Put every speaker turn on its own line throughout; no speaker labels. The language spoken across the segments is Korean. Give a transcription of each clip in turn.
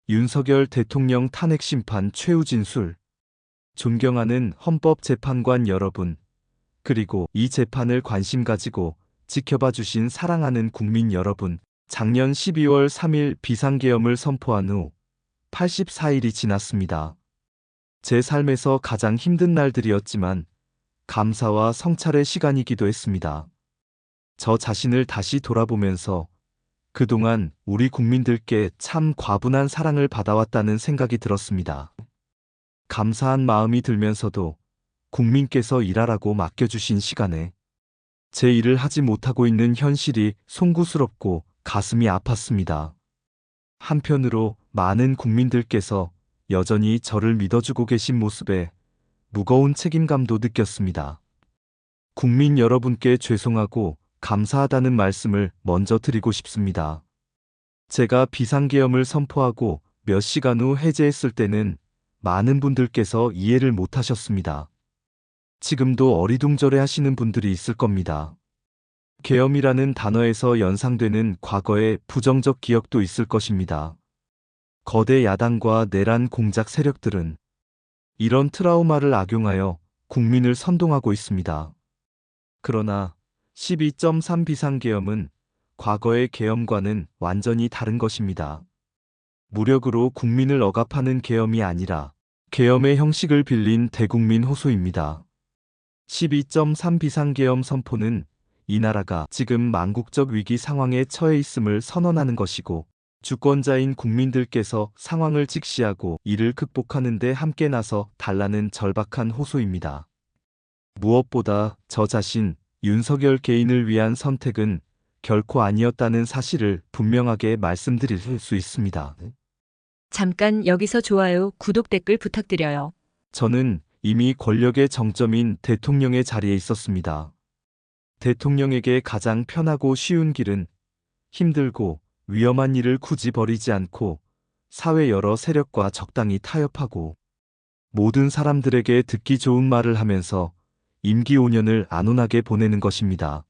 윤석열 대통령 탄핵 심판 최후 진술. 존경하는 헌법재판관 여러분, 그리고 이 재판을 관심 가지고 지켜봐 주신 사랑하는 국민 여러분, 작년 12월 3일 비상계엄을 선포한 후 84일이 지났습니다. 제 삶에서 가장 힘든 날들이었지만 감사와 성찰의 시간이기도 했습니다. 저 자신을 다시 돌아보면서 그동안 우리 국민들께 참 과분한 사랑을 받아왔다는 생각이 들었습니다. 감사한 마음이 들면서도 국민께서 일하라고 맡겨주신 시간에 제 일을 하지 못하고 있는 현실이 송구스럽고 가슴이 아팠습니다. 한편으로 많은 국민들께서 여전히 저를 믿어주고 계신 모습에 무거운 책임감도 느꼈습니다. 국민 여러분께 죄송하고 감사하다는 말씀을 먼저 드리고 싶습니다. 제가 비상계엄을 선포하고 몇 시간 후 해제했을 때는 많은 분들께서 이해를 못하셨습니다. 지금도 어리둥절해 하시는 분들이 있을 겁니다. 계엄이라는 단어에서 연상되는 과거의 부정적 기억도 있을 것입니다. 거대 야당과 내란 공작 세력들은 이런 트라우마를 악용하여 국민을 선동하고 있습니다. 그러나 12.3 비상계엄은 과거의 계엄과는 완전히 다른 것입니다. 무력으로 국민을 억압하는 계엄이 아니라 계엄의 형식을 빌린 대국민 호소입니다. 12.3 비상계엄 선포는 이 나라가 지금 망국적 위기 상황에 처해 있음을 선언하는 것이고, 주권자인 국민들께서 상황을 직시하고 이를 극복하는 데 함께 나서 달라는 절박한 호소입니다. 무엇보다 저 자신 윤석열 개인을 위한 선택은 결코 아니었다는 사실을 분명하게 말씀드릴 수 있습니다.
잠깐 여기서 좋아요, 구독, 댓글 부탁드려요.
저는 이미 권력의 정점인 대통령의 자리에 있었습니다. 대통령에게 가장 편하고 쉬운 길은 힘들고 위험한 일을 굳이 벌이지 않고 사회 여러 세력과 적당히 타협하고 모든 사람들에게 듣기 좋은 말을 하면서 임기 5년을 안온하게 보내는 것입니다.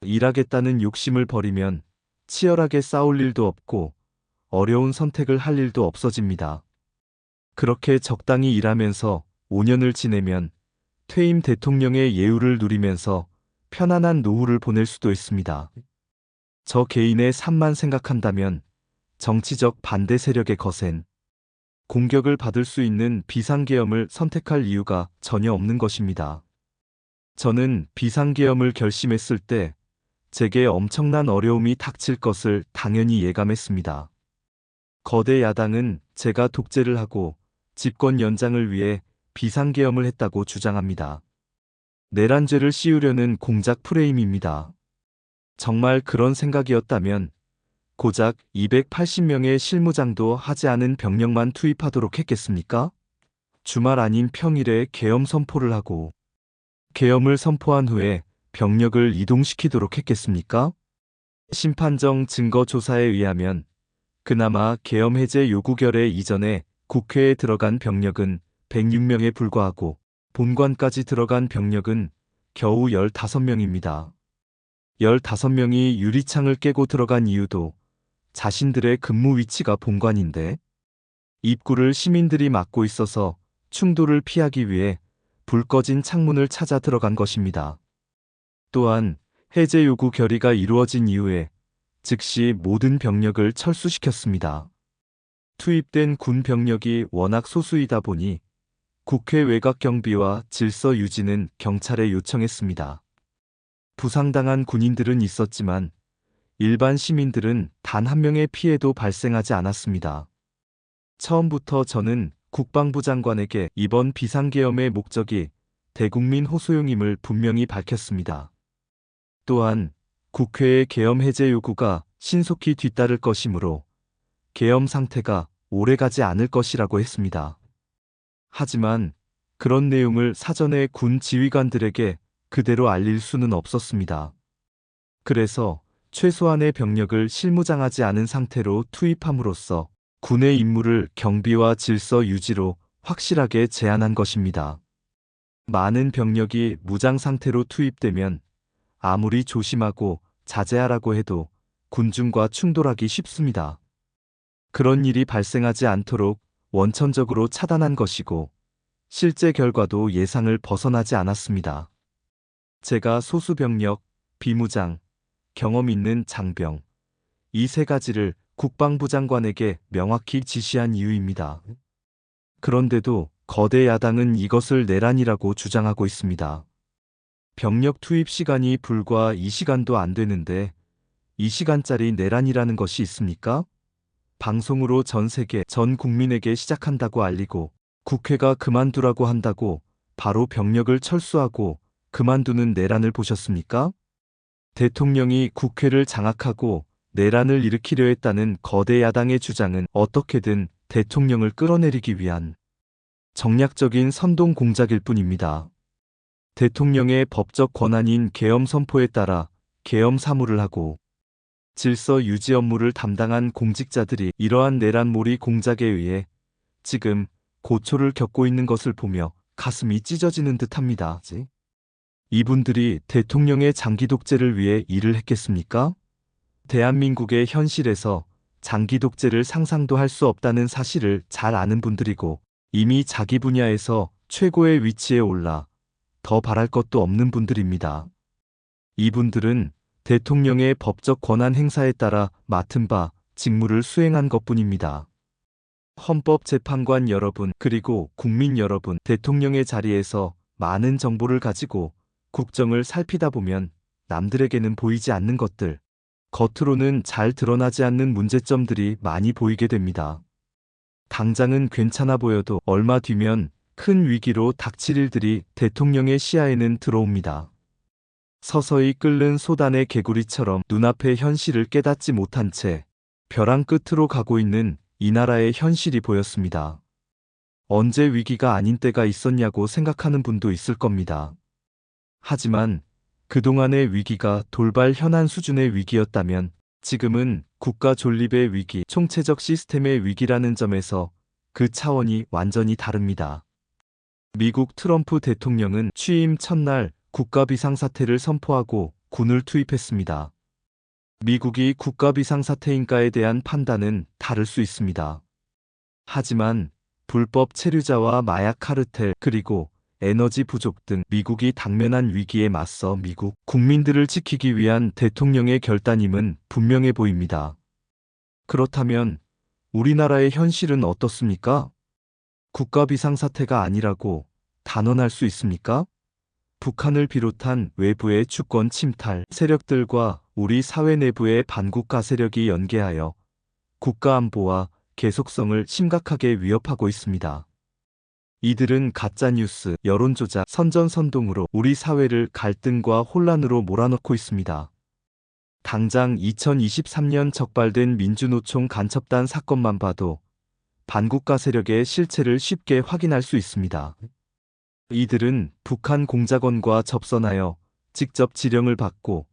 일하겠다는 욕심을 버리면 치열하게 싸울 일도 없고 어려운 선택을 할 일도 없어집니다. 그렇게 적당히 일하면서 5년을 지내면 퇴임 대통령의 예우를 누리면서 편안한 노후를 보낼 수도 있습니다. 저 개인의 삶만 생각한다면 정치적 반대 세력의 거센 공격을 받을 수 있는 비상계엄을 선택할 이유가 전혀 없는 것입니다. 저는 비상계엄을 결심했을 때 제게 엄청난 어려움이 닥칠 것을 당연히 예감했습니다. 거대 야당은 제가 독재를 하고 집권 연장을 위해 비상계엄을 했다고 주장합니다. 내란죄를 씌우려는 공작 프레임입니다. 정말 그런 생각이었다면 고작 280명의 실무장도 하지 않은 병력만 투입하도록 했겠습니까? 주말 아닌 평일에 계엄 선포를 하고 계엄을 선포한 후에 병력을 이동시키도록 했겠습니까? 심판정 증거 조사에 의하면 그나마 계엄 해제 요구 결의 이전에 국회에 들어간 병력은 106명에 불과하고 본관까지 들어간 병력은 겨우 15명입니다. 15명이 유리창을 깨고 들어간 이유도 자신들의 근무 위치가 본관인데 입구를 시민들이 막고 있어서 충돌을 피하기 위해 불 꺼진 창문을 찾아 들어간 것입니다. 또한 해제 요구 결의가 이루어진 이후에 즉시 모든 병력을 철수시켰습니다. 투입된 군 병력이 워낙 소수이다 보니 국회 외곽 경비와 질서 유지는 경찰에 요청했습니다. 부상당한 군인들은 있었지만 일반 시민들은 단 한 명의 피해도 발생하지 않았습니다. 처음부터 저는 국방부 장관에게 이번 비상계엄의 목적이 대국민 호소용임을 분명히 밝혔습니다. 또한 국회의 계엄 해제 요구가 신속히 뒤따를 것이므로 계엄 상태가 오래가지 않을 것이라고 했습니다. 하지만 그런 내용을 사전에 군 지휘관들에게 그대로 알릴 수는 없었습니다. 그래서 최소한의 병력을 실무장하지 않은 상태로 투입함으로써 군의 임무를 경비와 질서 유지로 확실하게 제한한 것입니다. 많은 병력이 무장 상태로 투입되면 아무리 조심하고 자제하라고 해도 군중과 충돌하기 쉽습니다. 그런 일이 발생하지 않도록 원천적으로 차단한 것이고 실제 결과도 예상을 벗어나지 않았습니다. 제가 소수병력, 비무장, 경험 있는 장병, 이 세 가지를 국방부 장관에게 명확히 지시한 이유입니다. 그런데도 거대 야당은 이것을 내란이라고 주장하고 있습니다. 병력 투입 시간이 불과 2시간도 안 되는데 2시간짜리 내란이라는 것이 있습니까? 방송으로 전 세계, 전 국민에게 시작한다고 알리고 국회가 그만두라고 한다고 바로 병력을 철수하고 그만두는 내란을 보셨습니까? 대통령이 국회를 장악하고 내란을 일으키려 했다는 거대 야당의 주장은 어떻게든 대통령을 끌어내리기 위한 정략적인 선동 공작일 뿐입니다. 대통령의 법적 권한인 계엄 선포에 따라 계엄 사무를 하고 질서 유지 업무를 담당한 공직자들이 이러한 내란몰이 공작에 의해 지금 고초를 겪고 있는 것을 보며 가슴이 찢어지는 듯합니다. 이분들이 대통령의 장기 독재를 위해 일을 했겠습니까? 대한민국의 현실에서 장기 독재를 상상도 할 수 없다는 사실을 잘 아는 분들이고 이미 자기 분야에서 최고의 위치에 올라 더 바랄 것도 없는 분들입니다. 이분들은 대통령의 법적 권한 행사에 따라 맡은 바 직무를 수행한 것뿐입니다. 헌법재판관 여러분, 그리고 국민 여러분, 대통령의 자리에서 많은 정보를 가지고 국정을 살피다 보면 남들에게는 보이지 않는 것들, 겉으로는 잘 드러나지 않는 문제점들이 많이 보이게 됩니다. 당장은 괜찮아 보여도 얼마 뒤면 큰 위기로 닥칠 일들이 대통령의 시야에는 들어옵니다. 서서히 끓는 소단의 개구리처럼 눈앞의 현실을 깨닫지 못한 채 벼랑 끝으로 가고 있는 이 나라의 현실이 보였습니다. 언제 위기가 아닌 때가 있었냐고 생각하는 분도 있을 겁니다. 하지만 그동안의 위기가 돌발 현안 수준의 위기였다면 지금은 국가 존립의 위기, 총체적 시스템의 위기라는 점에서 그 차원이 완전히 다릅니다. 미국 트럼프 대통령은 취임 첫날 국가 비상사태를 선포하고 군을 투입했습니다. 미국이 국가 비상사태인가에 대한 판단은 다를 수 있습니다. 하지만 불법 체류자와 마약 카르텔 그리고 에너지 부족 등 미국이 당면한 위기에 맞서 미국 국민들을 지키기 위한 대통령의 결단임은 분명해 보입니다. 그렇다면 우리나라의 현실은 어떻습니까? 국가 비상사태가 아니라고 단언할 수 있습니까? 북한을 비롯한 외부의 주권 침탈 세력들과 우리 사회 내부의 반국가 세력이 연계하여 국가 안보와 계속성을 심각하게 위협하고 있습니다. 이들은 가짜뉴스, 여론조작, 선전선동으로 우리 사회를 갈등과 혼란으로 몰아넣고 있습니다. 당장 2023년 적발된 민주노총 간첩단 사건만 봐도 반국가 세력의 실체를 쉽게 확인할 수 있습니다. 이들은 북한 공작원과 접선하여 직접 지령을 받고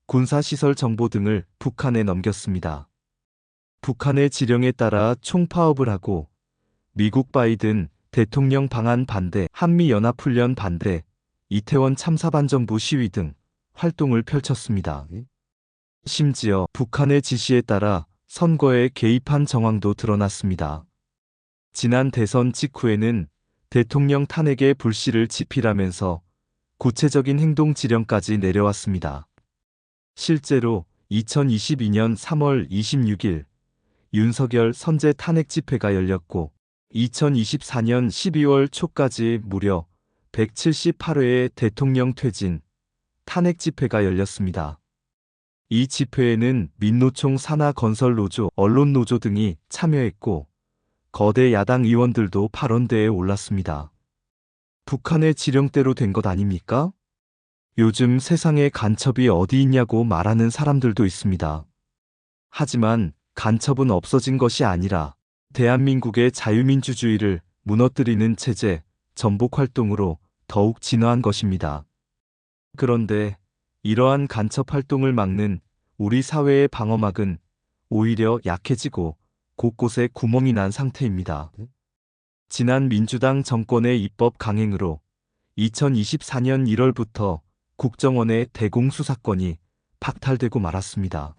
군사시설 정보 등을 북한에 넘겼습니다. 북한의 지령에 따라 총파업을 하고 미국 바이든 대통령 방한 반대, 한미연합훈련 반대, 이태원 참사 반정부 시위 등 활동을 펼쳤습니다. 심지어 북한의 지시에 따라 선거에 개입한 정황도 드러났습니다. 지난 대선 직후에는 대통령 탄핵의 불씨를 지피라면서 구체적인 행동 지령까지 내려왔습니다. 실제로 2022년 3월 26일 윤석열 선제 탄핵 집회가 열렸고 2024년 12월 초까지 무려 178회의 대통령 퇴진, 탄핵 집회가 열렸습니다. 이 집회에는 민노총 산하건설노조, 언론노조 등이 참여했고 거대 야당 의원들도 발언대에 올랐습니다. 북한의 지령대로 된 것 아닙니까? 요즘 세상에 간첩이 어디 있냐고 말하는 사람들도 있습니다. 하지만 간첩은 없어진 것이 아니라 대한민국의 자유민주주의를 무너뜨리는 체제, 전복 활동으로 더욱 진화한 것입니다. 그런데 이러한 간첩 활동을 막는 우리 사회의 방어막은 오히려 약해지고 곳곳에 구멍이 난 상태입니다. 지난 민주당 정권의 입법 강행으로 2024년 1월부터 국정원의 대공수사권이 박탈되고 말았습니다.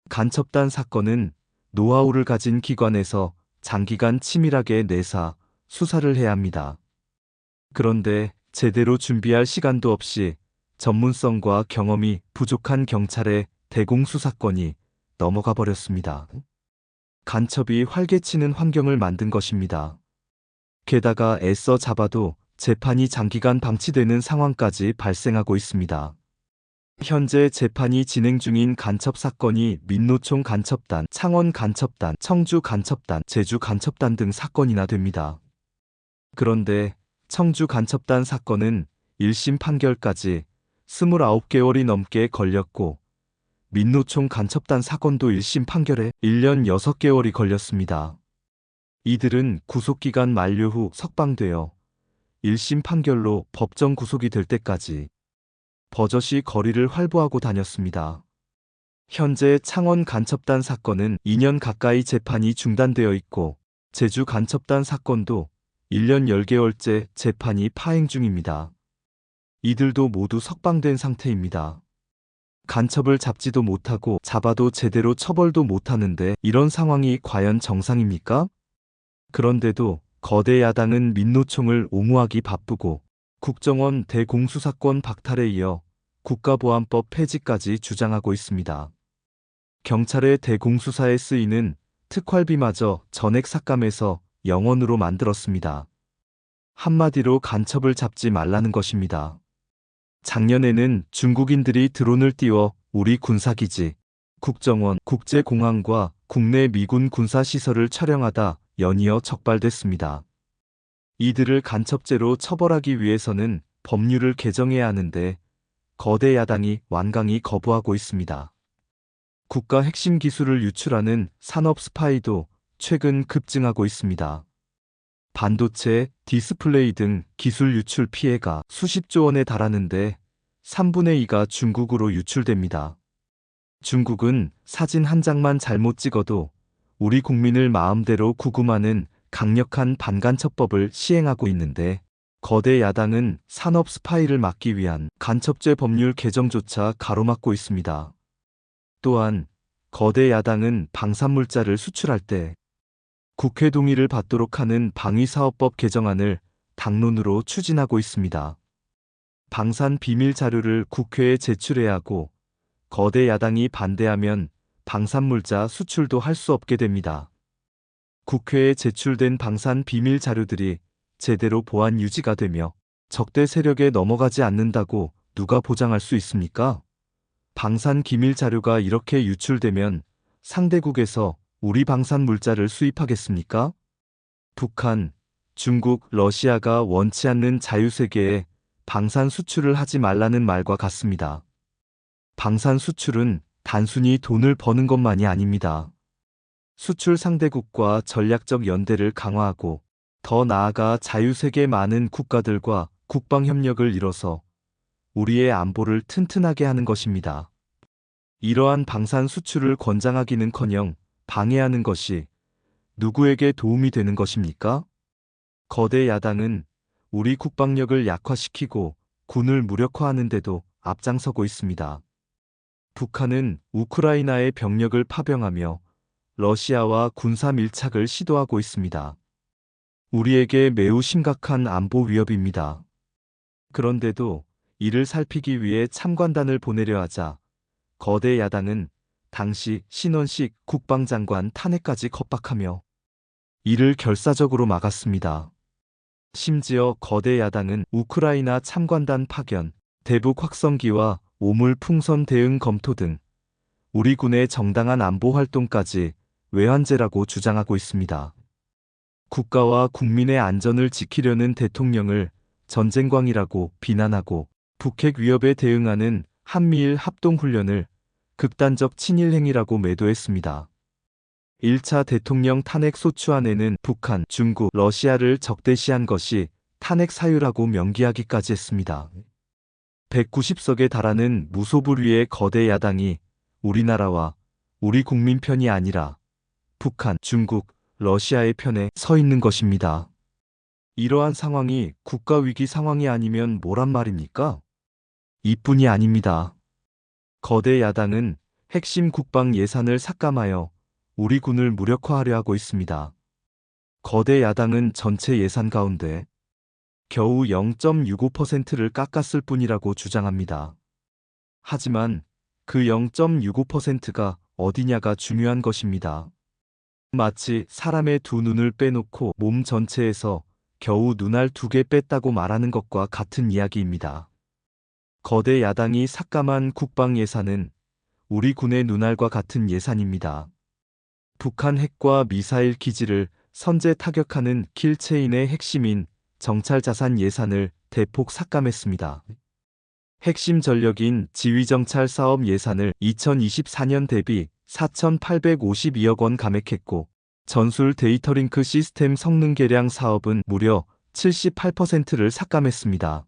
간첩단 사건은 노하우를 가진 기관에서 장기간 치밀하게 내사, 수사를 해야 합니다. 그런데 제대로 준비할 시간도 없이 전문성과 경험이 부족한 경찰의 대공수사권이 넘어가 버렸습니다. 간첩이 활개치는 환경을 만든 것입니다. 게다가 애써 잡아도 재판이 장기간 방치되는 상황까지 발생하고 있습니다. 현재 재판이 진행 중인 간첩 사건이 민노총 간첩단, 창원 간첩단, 청주 간첩단, 제주 간첩단 등 사건이나 됩니다. 그런데 청주 간첩단 사건은 1심 판결까지 29개월이 넘게 걸렸고, 민노총 간첩단 사건도 1심 판결에 1년 6개월이 걸렸습니다. 이들은 구속기간 만료 후 석방되어 1심 판결로 법정 구속이 될 때까지 버젓이 거리를 활보하고 다녔습니다. 현재 창원 간첩단 사건은 2년 가까이 재판이 중단되어 있고, 제주 간첩단 사건도 1년 10개월째 재판이 파행 중입니다. 이들도 모두 석방된 상태입니다. 간첩을 잡지도 못하고 잡아도 제대로 처벌도 못하는데 이런 상황이 과연 정상입니까? 그런데도 거대 야당은 민노총을 옹호하기 바쁘고 국정원 대공수사권 박탈에 이어 국가보안법 폐지까지 주장하고 있습니다. 경찰의 대공수사에 쓰이는 특활비마저 전액 삭감해서 영원으로 만들었습니다. 한마디로 간첩을 잡지 말라는 것입니다. 작년에는 중국인들이 드론을 띄워 우리 군사기지, 국정원, 국제공항과 국내 미군 군사시설을 촬영하다 연이어 적발됐습니다. 이들을 간첩죄로 처벌하기 위해서는 법률을 개정해야 하는데 거대 야당이 완강히 거부하고 있습니다. 국가 핵심 기술을 유출하는 산업 스파이도 최근 급증하고 있습니다. 반도체, 디스플레이 등 기술 유출 피해가 수십조 원에 달하는데 3분의 2가 중국으로 유출됩니다. 중국은 사진 한 장만 잘못 찍어도 우리 국민을 마음대로 구금하는 강력한 반간첩법을 시행하고 있는데, 거대 야당은 산업 스파이를 막기 위한 간첩죄 법률 개정조차 가로막고 있습니다. 또한 거대 야당은 방산물자를 수출할 때 국회 동의를 받도록 하는 방위사업법 개정안을 당론으로 추진하고 있습니다. 방산 비밀 자료를 국회에 제출해야 하고, 거대 야당이 반대하면 방산물자 수출도 할 수 없게 됩니다. 국회에 제출된 방산 비밀 자료들이 제대로 보안 유지가 되며 적대 세력에 넘어가지 않는다고 누가 보장할 수 있습니까? 방산 기밀 자료가 이렇게 유출되면 상대국에서 우리 방산 물자를 수입하겠습니까? 북한, 중국, 러시아가 원치 않는 자유세계에 방산 수출을 하지 말라는 말과 같습니다. 방산 수출은 단순히 돈을 버는 것만이 아닙니다. 수출 상대국과 전략적 연대를 강화하고 더 나아가 자유세계 많은 국가들과 국방협력을 이뤄서 우리의 안보를 튼튼하게 하는 것입니다. 이러한 방산 수출을 권장하기는커녕 방해하는 것이 누구에게 도움이 되는 것입니까? 거대 야당은 우리 국방력을 약화시키고 군을 무력화하는 데도 앞장서고 있습니다. 북한은 우크라이나의 병력을 파병하며 러시아와 군사 밀착을 시도하고 있습니다. 우리에게 매우 심각한 안보 위협입니다. 그런데도 이를 살피기 위해 참관단을 보내려 하자 거대 야당은 당시 신원식 국방장관 탄핵까지 겁박하며 이를 결사적으로 막았습니다. 심지어 거대 야당은 우크라이나 참관단 파견, 대북 확성기와 오물 풍선 대응 검토 등 우리 군의 정당한 안보 활동까지 외환죄라고 주장하고 있습니다. 국가와 국민의 안전을 지키려는 대통령을 전쟁광이라고 비난하고 북핵 위협에 대응하는 한미일 합동훈련을 극단적 친일 행위라고 매도했습니다. 1차 대통령 탄핵 소추안에는 북한, 중국, 러시아를 적대시한 것이 탄핵 사유라고 명기하기까지 했습니다. 190석에 달하는 무소불위의 거대 야당이 우리나라와 우리 국민 편이 아니라 북한, 중국, 러시아의 편에 서 있는 것입니다. 이러한 상황이 국가위기 상황이 아니면 뭐란 말입니까? 이뿐이 아닙니다. 거대 야당은 핵심 국방 예산을 삭감하여 우리 군을 무력화하려 하고 있습니다. 거대 야당은 전체 예산 가운데 겨우 0.65%를 깎았을 뿐이라고 주장합니다. 하지만 그 0.65%가 어디냐가 중요한 것입니다. 마치 사람의 두 눈을 빼놓고 몸 전체에서 겨우 눈알 2개 뺐다고 말하는 것과 같은 이야기입니다. 거대 야당이 삭감한 국방 예산은 우리 군의 눈알과 같은 예산입니다. 북한 핵과 미사일 기지를 선제 타격하는 킬체인의 핵심인 정찰 자산 예산을 대폭 삭감했습니다. 핵심 전력인 지휘정찰 사업 예산을 2024년 대비 4,852억 원 감액했고, 전술 데이터링크 시스템 성능 개량 사업은 무려 78%를 삭감했습니다.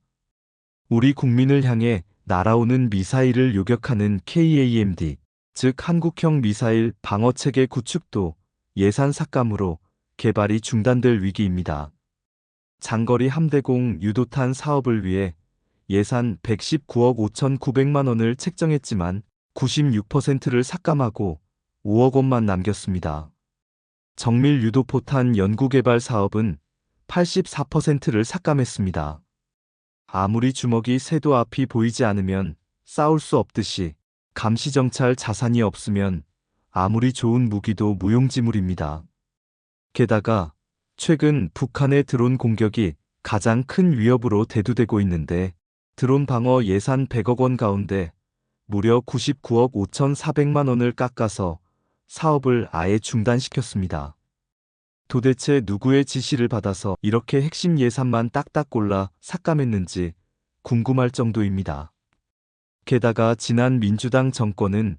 우리 국민을 향해 날아오는 미사일을 요격하는 KAMD, 즉 한국형 미사일 방어체계 구축도 예산 삭감으로 개발이 중단될 위기입니다. 장거리 함대공 유도탄 사업을 위해 예산 119억 5,900만 원을 책정했지만 96%를 삭감하고 5억 원만 남겼습니다. 정밀 유도포탄 연구개발 사업은 84%를 삭감했습니다. 아무리 주먹이 새도 앞이 보이지 않으면 싸울 수 없듯이 감시정찰 자산이 없으면 아무리 좋은 무기도 무용지물입니다. 게다가 최근 북한의 드론 공격이 가장 큰 위협으로 대두되고 있는데, 드론 방어 예산 100억 원 가운데 무려 99억 5,400만 원을 깎아서 사업을 아예 중단시켰습니다. 도대체 누구의 지시를 받아서 이렇게 핵심 예산만 딱딱 골라 삭감했는지 궁금할 정도입니다. 게다가 지난 민주당 정권은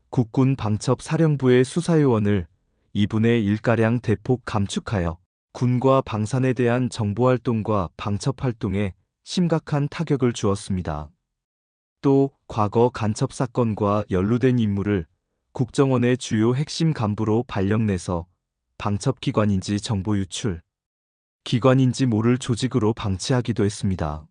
국군 방첩사령부의 수사요원을 2분의 1가량 대폭 감축하여 군과 방산에 대한 정보활동과 방첩활동에 심각한 타격을 주었습니다. 또 과거 간첩 사건과 연루된 인물을 국정원의 주요 핵심 간부로 발령내서 방첩기관인지 정보 유출 기관인지 모를 조직으로 방치하기도 했습니다.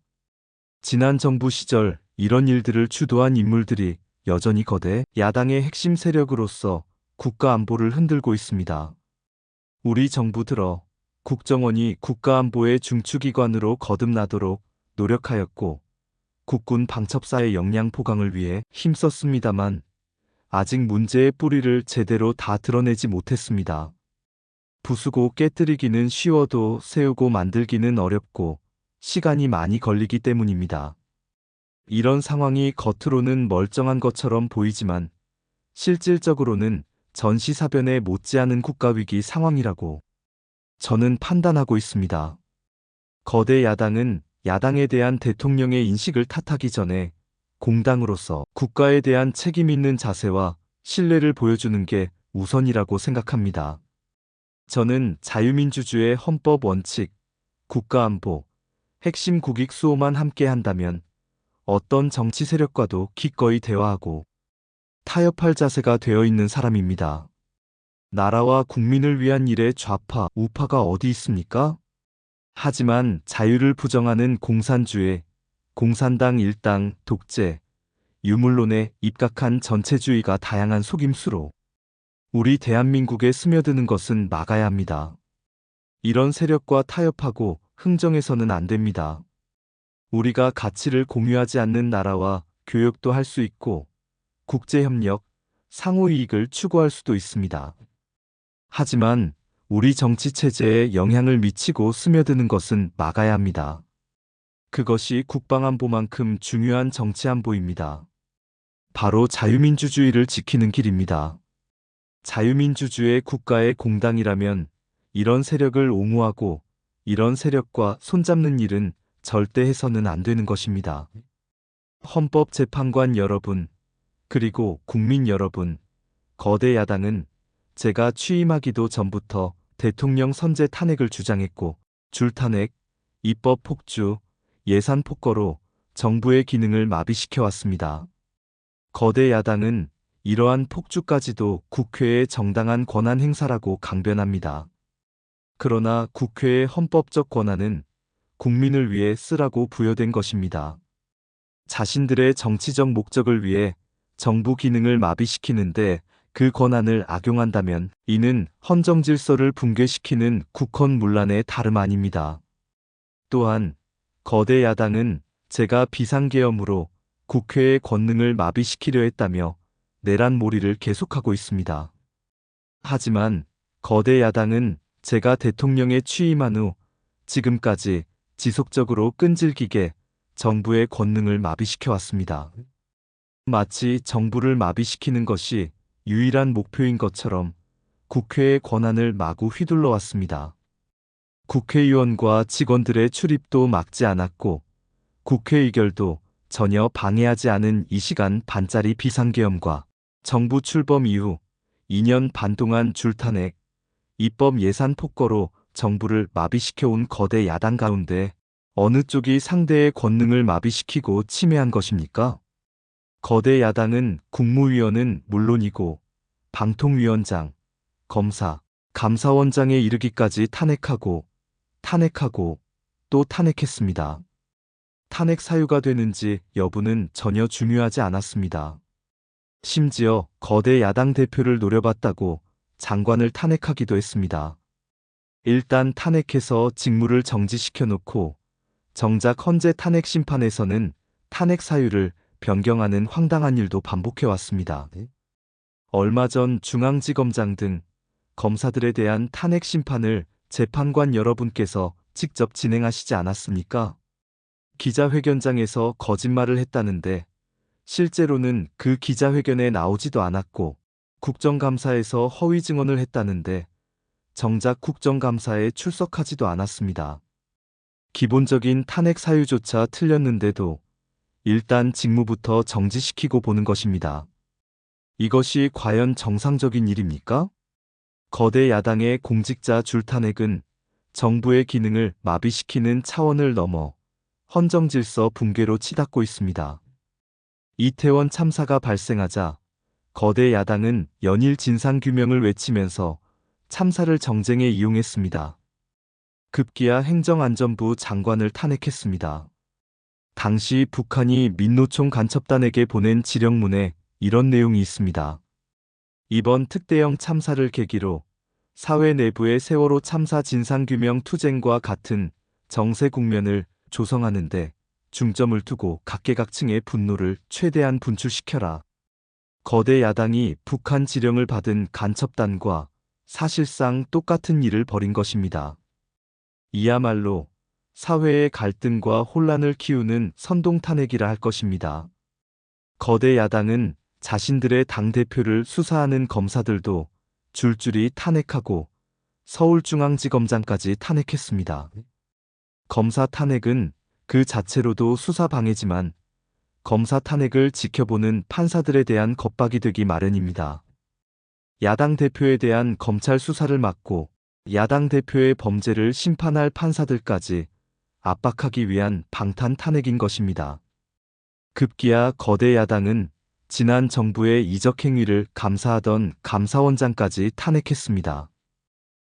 지난 정부 시절 이런 일들을 주도한 인물들이 여전히 거대 야당의 핵심 세력으로서 국가 안보를 흔들고 있습니다. 우리 정부 들어 국정원이 국가안보의 중추기관으로 거듭나도록 노력하였고, 국군 방첩사의 역량 보강을 위해 힘썼습니다만 아직 문제의 뿌리를 제대로 다 드러내지 못했습니다. 부수고 깨뜨리기는 쉬워도 세우고 만들기는 어렵고 시간이 많이 걸리기 때문입니다. 이런 상황이 겉으로는 멀쩡한 것처럼 보이지만 실질적으로는 전시사변에 못지않은 국가위기 상황이라고 저는 판단하고 있습니다. 거대 야당은 야당에 대한 대통령의 인식을 탓하기 전에 공당으로서 국가에 대한 책임 있는 자세와 신뢰를 보여주는 게 우선이라고 생각합니다. 저는 자유민주주의 헌법 원칙, 국가안보, 핵심 국익 수호만 함께 한다면 어떤 정치 세력과도 기꺼이 대화하고 타협할 자세가 되어 있는 사람입니다. 나라와 국민을 위한 일에 좌파, 우파가 어디 있습니까? 하지만 자유를 부정하는 공산주의, 공산당 일당, 독재, 유물론에 입각한 전체주의가 다양한 속임수로 우리 대한민국에 스며드는 것은 막아야 합니다. 이런 세력과 타협하고 흥정해서는 안 됩니다. 우리가 가치를 공유하지 않는 나라와 교역도 할 수 있고 국제협력, 상호이익을 추구할 수도 있습니다. 하지만 우리 정치 체제에 영향을 미치고 스며드는 것은 막아야 합니다. 그것이 국방안보만큼 중요한 정치안보입니다. 바로 자유민주주의를 지키는 길입니다. 자유민주주의 국가의 공당이라면 이런 세력을 옹호하고 이런 세력과 손잡는 일은 절대 해서는 안 되는 것입니다. 헌법재판관 여러분, 그리고 국민 여러분, 거대 야당은 제가 취임하기도 전부터 대통령 선제 탄핵을 주장했고, 줄탄핵, 입법 폭주, 예산 폭거로 정부의 기능을 마비시켜 왔습니다. 거대 야당은 이러한 폭주까지도 국회의 정당한 권한 행사라고 강변합니다. 그러나 국회의 헌법적 권한은 국민을 위해 쓰라고 부여된 것입니다. 자신들의 정치적 목적을 위해 정부 기능을 마비시키는데 그 권한을 악용한다면 이는 헌정 질서를 붕괴시키는 국헌문란의 다름 아닙니다. 또한 거대 야당은 제가 비상계엄으로 국회의 권능을 마비시키려 했다며 내란몰이를 계속하고 있습니다. 하지만 거대 야당은 제가 대통령에 취임한 후 지금까지 지속적으로 끈질기게 정부의 권능을 마비시켜 왔습니다. 마치 정부를 마비시키는 것이 유일한 목표인 것처럼 국회의 권한을 마구 휘둘러 왔습니다. 국회의원과 직원들의 출입도 막지 않았고 국회 의결도 전혀 방해하지 않은 이 시간 반짜리 비상계엄과 정부 출범 이후 2년 반 동안 줄탄핵, 입법 예산 폭거로 정부를 마비시켜온 거대 야당 가운데 어느 쪽이 상대의 권능을 마비시키고 침해한 것입니까? 거대 야당은 국무위원은 물론이고 방통위원장, 검사, 감사원장에 이르기까지 탄핵하고 또 탄핵했습니다. 탄핵 사유가 되는지 여부는 전혀 중요하지 않았습니다. 심지어 거대 야당 대표를 노려봤다고 장관을 탄핵하기도 했습니다. 일단 탄핵해서 직무를 정지시켜 놓고 정작 헌재 탄핵 심판에서는 탄핵 사유를 변경하는 황당한 일도 반복해왔습니다. 얼마 전 중앙지검장 등 검사들에 대한 탄핵 심판을 재판관 여러분께서 직접 진행하시지 않았습니까? 기자회견장에서 거짓말을 했다는데 실제로는 그 기자회견에 나오지도 않았고 국정감사에서 허위 증언을 했다는데 정작 국정감사에 출석하지도 않았습니다. 기본적인 탄핵 사유조차 틀렸는데도 일단 직무부터 정지시키고 보는 것입니다. 이것이 과연 정상적인 일입니까? 거대 야당의 공직자 줄탄핵은 정부의 기능을 마비시키는 차원을 넘어 헌정질서 붕괴로 치닫고 있습니다. 이태원 참사가 발생하자 거대 야당은 연일 진상규명을 외치면서 참사를 정쟁에 이용했습니다. 급기야 행정안전부 장관을 탄핵했습니다. 당시 북한이 민노총 간첩단에게 보낸 지령문에 이런 내용이 있습니다. 이번 특대형 참사를 계기로 사회 내부의 세월호 참사 진상규명 투쟁과 같은 정세 국면을 조성하는 데 중점을 두고 각계각층의 분노를 최대한 분출시켜라. 거대 야당이 북한 지령을 받은 간첩단과 사실상 똑같은 일을 벌인 것입니다. 이야말로 사회의 갈등과 혼란을 키우는 선동탄핵이라 할 것입니다. 거대 야당은 자신들의 당대표를 수사하는 검사들도 줄줄이 탄핵하고 서울중앙지검장까지 탄핵했습니다. 검사 탄핵은 그 자체로도 수사 방해지만 검사 탄핵을 지켜보는 판사들에 대한 겁박이 되기 마련입니다. 야당 대표에 대한 검찰 수사를 막고 야당 대표의 범죄를 심판할 판사들까지 압박하기 위한 방탄 탄핵인 것입니다. 급기야 거대 야당은 지난 정부의 이적 행위를 감사하던 감사원장까지 탄핵했습니다.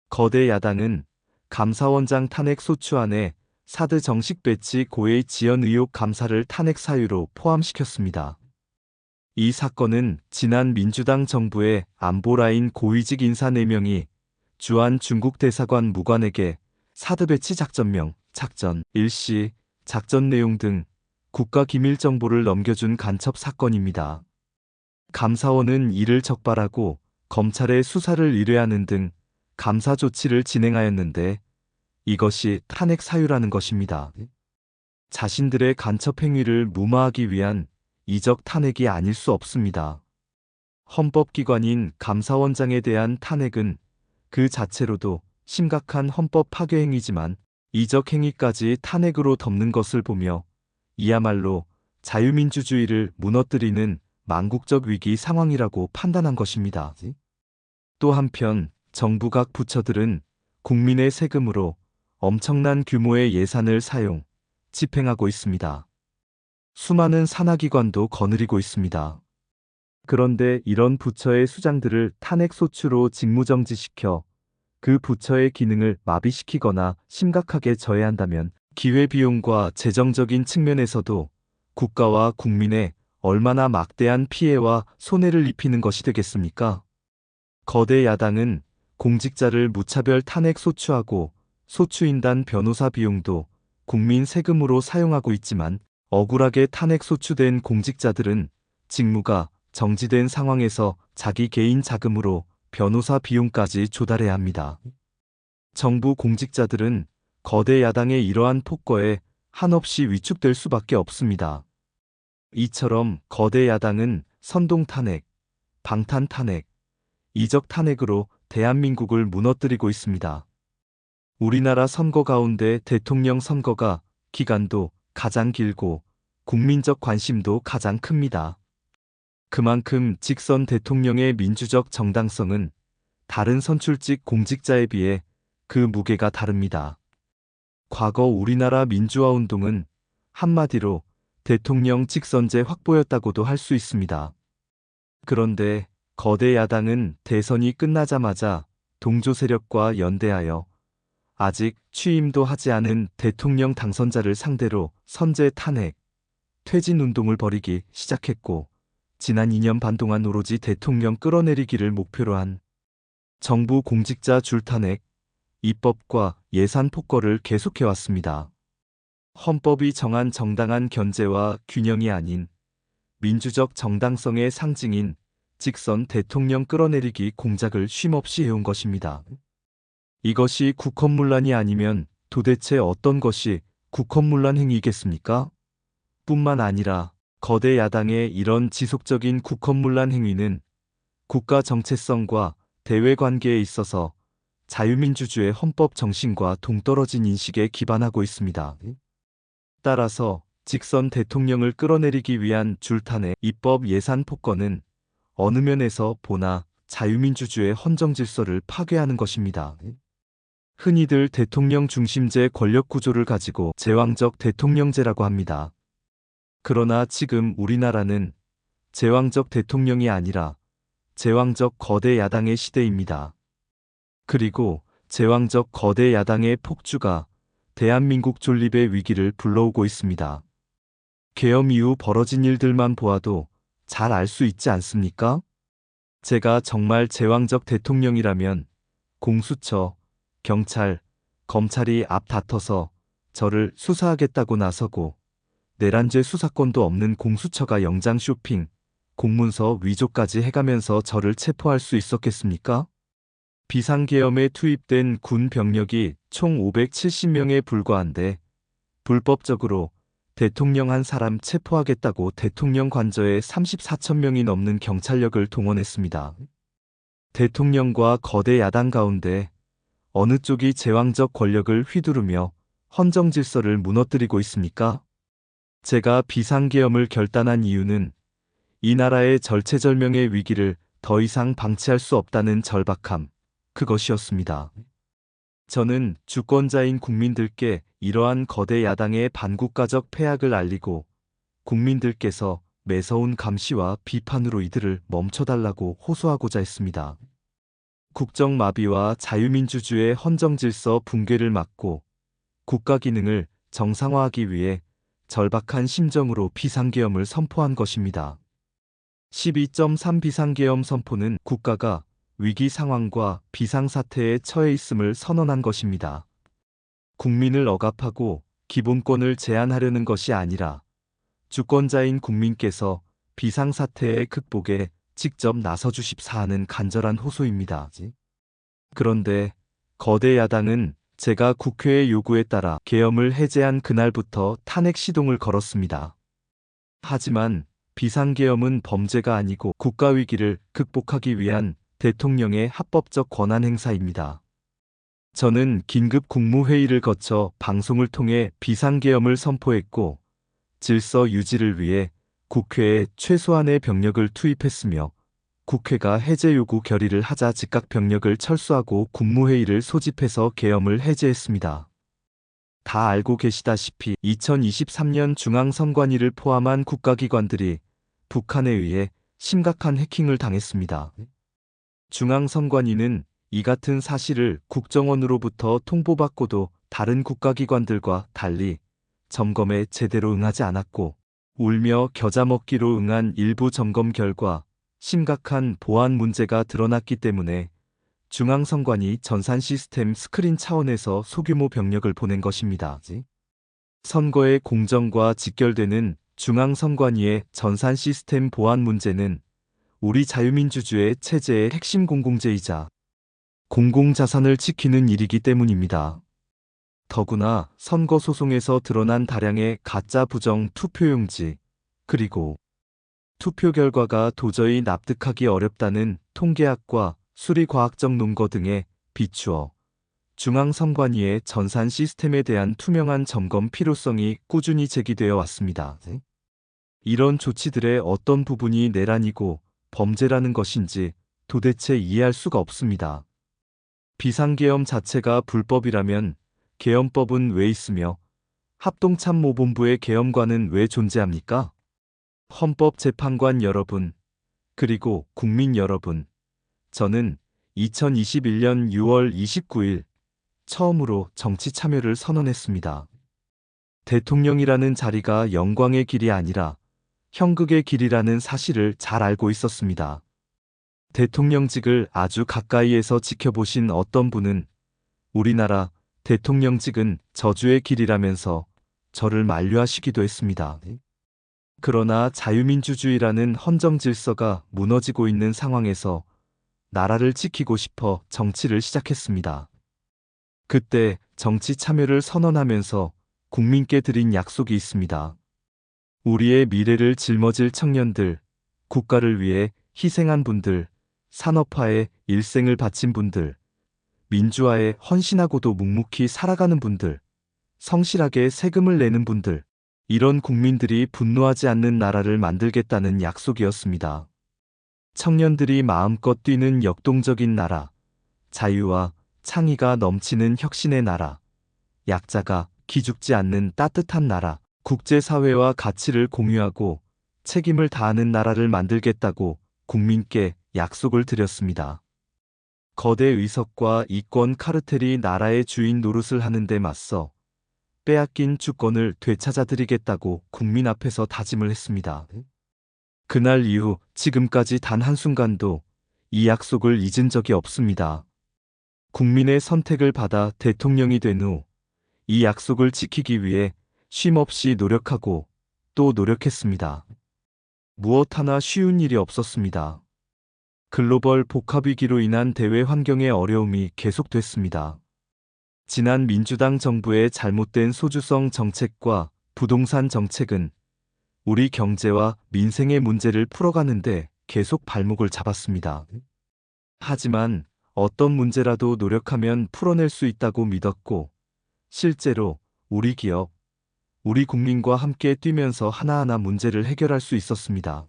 거대 야당은 감사원장 탄핵 소추안에 사드 정식 배치 고의 지연 의혹 감사를 탄핵 사유로 포함시켰습니다. 이 사건은 지난 민주당 정부의 안보라인 고위직 인사 4명이 주한 중국 대사관 무관에게 사드 배치 작전명, 작전, 일시, 작전 내용 등 국가기밀정보를 넘겨준 간첩 사건입니다. 감사원은 이를 적발하고 검찰에 수사를 의뢰하는 등 감사 조치를 진행하였는데 이것이 탄핵 사유라는 것입니다. 자신들의 간첩 행위를 무마하기 위한 이적 탄핵이 아닐 수 없습니다. 헌법기관인 감사원장에 대한 탄핵은 그 자체로도 심각한 헌법 파괴 행위지만 이적 행위까지 탄핵으로 덮는 것을 보며 이야말로 자유민주주의를 무너뜨리는 망국적 위기 상황이라고 판단한 것입니다. 또 한편 정부 각 부처들은 국민의 세금으로 엄청난 규모의 예산을 사용, 집행하고 있습니다. 수많은 산하기관도 거느리고 있습니다. 그런데 이런 부처의 수장들을 탄핵 소추로 직무정지시켜 그 부처의 기능을 마비시키거나 심각하게 저해한다면 기회비용과 재정적인 측면에서도 국가와 국민에 얼마나 막대한 피해와 손해를 입히는 것이 되겠습니까? 거대 야당은 공직자를 무차별 탄핵 소추하고 소추인단 변호사 비용도 국민 세금으로 사용하고 있지만 억울하게 탄핵 소추된 공직자들은 직무가 정지된 상황에서 자기 개인 자금으로 변호사 비용까지 조달해야 합니다. 정부 공직자들은 거대 야당의 이러한 폭거에 한없이 위축될 수밖에 없습니다. 이처럼 거대 야당은 선동 탄핵, 방탄 탄핵, 이적 탄핵으로 대한민국을 무너뜨리고 있습니다. 우리나라 선거 가운데 대통령 선거가 기간도 가장 길고 국민적 관심도 가장 큽니다. 그만큼 직선 대통령의 민주적 정당성은 다른 선출직 공직자에 비해 그 무게가 다릅니다. 과거 우리나라 민주화 운동은 한마디로 대통령 직선제 확보였다고도 할 수 있습니다. 그런데 거대 야당은 대선이 끝나자마자 동조 세력과 연대하여 아직 취임도 하지 않은 대통령 당선자를 상대로 선제 탄핵, 퇴진 운동을 벌이기 시작했고, 지난 2년 반 동안 오로지 대통령 끌어내리기를 목표로 한 정부 공직자 줄탄핵, 입법과 예산 폭거를 계속해왔습니다. 헌법이 정한 정당한 견제와 균형이 아닌 민주적 정당성의 상징인 직선 대통령 끌어내리기 공작을 쉼없이 해온 것입니다. 이것이 국헌문란이 아니면 도대체 어떤 것이 국헌문란 행위겠습니까? 뿐만 아니라 거대 야당의 이런 지속적인 국헌문란 행위는 국가 정체성과 대외 관계에 있어서 자유민주주의 헌법 정신과 동떨어진 인식에 기반하고 있습니다. 따라서 직선 대통령을 끌어내리기 위한 줄탄핵, 입법 예산 폭거는 어느 면에서 보나 자유민주주의 헌정 질서를 파괴하는 것입니다. 흔히들 대통령 중심제 권력 구조를 가지고 제왕적 대통령제라고 합니다. 그러나 지금 우리나라는 제왕적 대통령이 아니라 제왕적 거대 야당의 시대입니다. 그리고 제왕적 거대 야당의 폭주가 대한민국 존립의 위기를 불러오고 있습니다. 계엄 이후 벌어진 일들만 보아도 잘 알 수 있지 않습니까? 제가 정말 제왕적 대통령이라면 공수처, 경찰, 검찰이 앞다퉈서 저를 수사하겠다고 나서고 내란죄 수사권도 없는 공수처가 영장 쇼핑, 공문서 위조까지 해가면서 저를 체포할 수 있었겠습니까? 비상계엄에 투입된 군 병력이 총 570명에 불과한데 불법적으로 대통령 한 사람 체포하겠다고 대통령 관저에 34천 명이 넘는 경찰력을 동원했습니다. 대통령과 거대 야당 가운데 어느 쪽이 제왕적 권력을 휘두르며 헌정 질서를 무너뜨리고 있습니까? 제가 비상계엄을 결단한 이유는 이 나라의 절체절명의 위기를 더 이상 방치할 수 없다는 절박함, 그것이었습니다. 저는 주권자인 국민들께 이러한 거대 야당의 반국가적 패악을 알리고 국민들께서 매서운 감시와 비판으로 이들을 멈춰달라고 호소하고자 했습니다. 국정마비와 자유민주주의 헌정질서 붕괴를 막고 국가 기능을 정상화하기 위해 절박한 심정으로 비상계엄을 선포한 것입니다. 12.3 비상계엄 선포는 국가가 위기 상황과 비상사태에 처해 있음을 선언한 것입니다. 국민을 억압하고 기본권을 제한하려는 것이 아니라 주권자인 국민께서 비상사태의 극복에 직접 나서주십사 하는 간절한 호소입니다. 그런데 거대 야당은 제가 국회의 요구에 따라 계엄을 해제한 그날부터 탄핵 시동을 걸었습니다. 하지만 비상계엄은 범죄가 아니고 국가위기를 극복하기 위한 대통령의 합법적 권한 행사입니다. 저는 긴급 국무회의를 거쳐 방송을 통해 비상계엄을 선포했고 질서 유지를 위해 국회에 최소한의 병력을 투입했으며 국회가 해제 요구 결의를 하자 즉각 병력을 철수하고 국무회의를 소집해서 계엄을 해제했습니다. 다 알고 계시다시피 2023년 중앙선관위를 포함한 국가기관들이 북한에 의해 심각한 해킹을 당했습니다. 중앙선관위는 이 같은 사실을 국정원으로부터 통보받고도 다른 국가기관들과 달리 점검에 제대로 응하지 않았고 울며 겨자 먹기로 응한 일부 점검 결과 심각한 보안 문제가 드러났기 때문에 중앙선관위 전산 시스템 스크린 차원에서 소규모 병력을 보낸 것입니다. 선거의 공정과 직결되는 중앙선관위의 전산 시스템 보안 문제는 우리 자유민주주의 체제의 핵심 공공재이자 공공자산을 지키는 일이기 때문입니다. 더구나 선거 소송에서 드러난 다량의 가짜 부정 투표용지, 그리고 투표 결과가 도저히 납득하기 어렵다는 통계학과 수리과학적 논거 등에 비추어 중앙선관위의 전산 시스템에 대한 투명한 점검 필요성이 꾸준히 제기되어 왔습니다. 이런 조치들의 어떤 부분이 내란이고 범죄라는 것인지 도대체 이해할 수가 없습니다. 비상계엄 자체가 불법이라면 계엄법은 왜 있으며 합동참모본부의 계엄관은 왜 존재합니까? 헌법재판관 여러분, 그리고 국민 여러분, 저는 2021년 6월 29일 처음으로 정치 참여를 선언했습니다. 대통령이라는 자리가 영광의 길이 아니라 형극의 길이라는 사실을 잘 알고 있었습니다. 대통령직을 아주 가까이에서 지켜보신 어떤 분은 우리나라 대통령직은 저주의 길이라면서 저를 만류하시기도 했습니다. 그러나 자유민주주의라는 헌정 질서가 무너지고 있는 상황에서 나라를 지키고 싶어 정치를 시작했습니다. 그때 정치 참여를 선언하면서 국민께 드린 약속이 있습니다. 우리의 미래를 짊어질 청년들, 국가를 위해 희생한 분들, 산업화에 일생을 바친 분들, 민주화에 헌신하고도 묵묵히 살아가는 분들, 성실하게 세금을 내는 분들, 이런 국민들이 분노하지 않는 나라를 만들겠다는 약속이었습니다. 청년들이 마음껏 뛰는 역동적인 나라, 자유와 창의가 넘치는 혁신의 나라, 약자가 기죽지 않는 따뜻한 나라, 국제사회와 가치를 공유하고 책임을 다하는 나라를 만들겠다고 국민께 약속을 드렸습니다. 거대 의석과 이권 카르텔이 나라의 주인 노릇을 하는 데 맞서 빼앗긴 주권을 되찾아드리겠다고 국민 앞에서 다짐을 했습니다. 그날 이후 지금까지 단 한순간도 이 약속을 잊은 적이 없습니다. 국민의 선택을 받아 대통령이 된 후 이 약속을 지키기 위해 쉼없이 노력하고 또 노력했습니다. 무엇 하나 쉬운 일이 없었습니다. 글로벌 복합위기로 인한 대외 환경의 어려움이 계속됐습니다. 지난 민주당 정부의 잘못된 소주성 정책과 부동산 정책은 우리 경제와 민생의 문제를 풀어가는데 계속 발목을 잡았습니다. 하지만 어떤 문제라도 노력하면 풀어낼 수 있다고 믿었고, 실제로 우리 기업, 우리 국민과 함께 뛰면서 하나하나 문제를 해결할 수 있었습니다.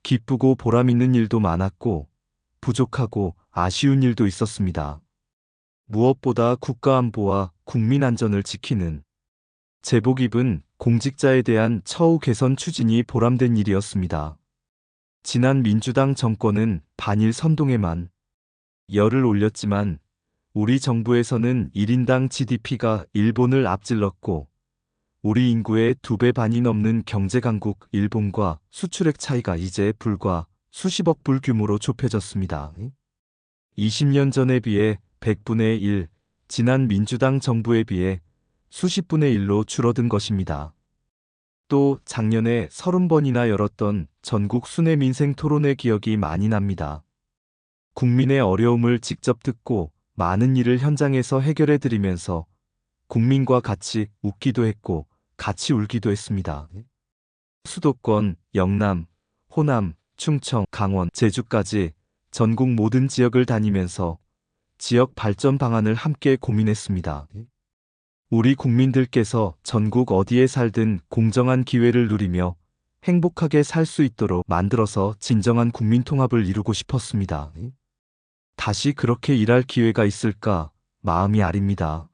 기쁘고 보람 있는 일도 많았고, 부족하고 아쉬운 일도 있었습니다. 무엇보다 국가안보와 국민 안전을 지키는 제복 입은 공직자에 대한 처우 개선 추진이 보람된 일이었습니다. 지난 민주당 정권은 반일 선동에만 열을 올렸지만 우리 정부에서는 1인당 GDP가 일본을 앞질렀고 우리 인구의 2배 반이 넘는 경제 강국 일본과 수출액 차이가 이제 불과 수십억 불 규모로 좁혀졌습니다. 20년 전에 비해 100분의 1, 지난 민주당 정부에 비해 수십분의 1로 줄어든 것입니다. 또 작년에 30번이나 열었던 전국 순회 민생 토론회 기억이 많이 납니다. 국민의 어려움을 직접 듣고 많은 일을 현장에서 해결해 드리면서 국민과 같이 웃기도 했고 같이 울기도 했습니다. 수도권, 영남, 호남, 충청, 강원, 제주까지 전국 모든 지역을 다니면서 지역 발전 방안을 함께 고민했습니다. 우리 국민들께서 전국 어디에 살든 공정한 기회를 누리며 행복하게 살 수 있도록 만들어서 진정한 국민 통합을 이루고 싶었습니다. 다시 그렇게 일할 기회가 있을까 마음이 아립니다.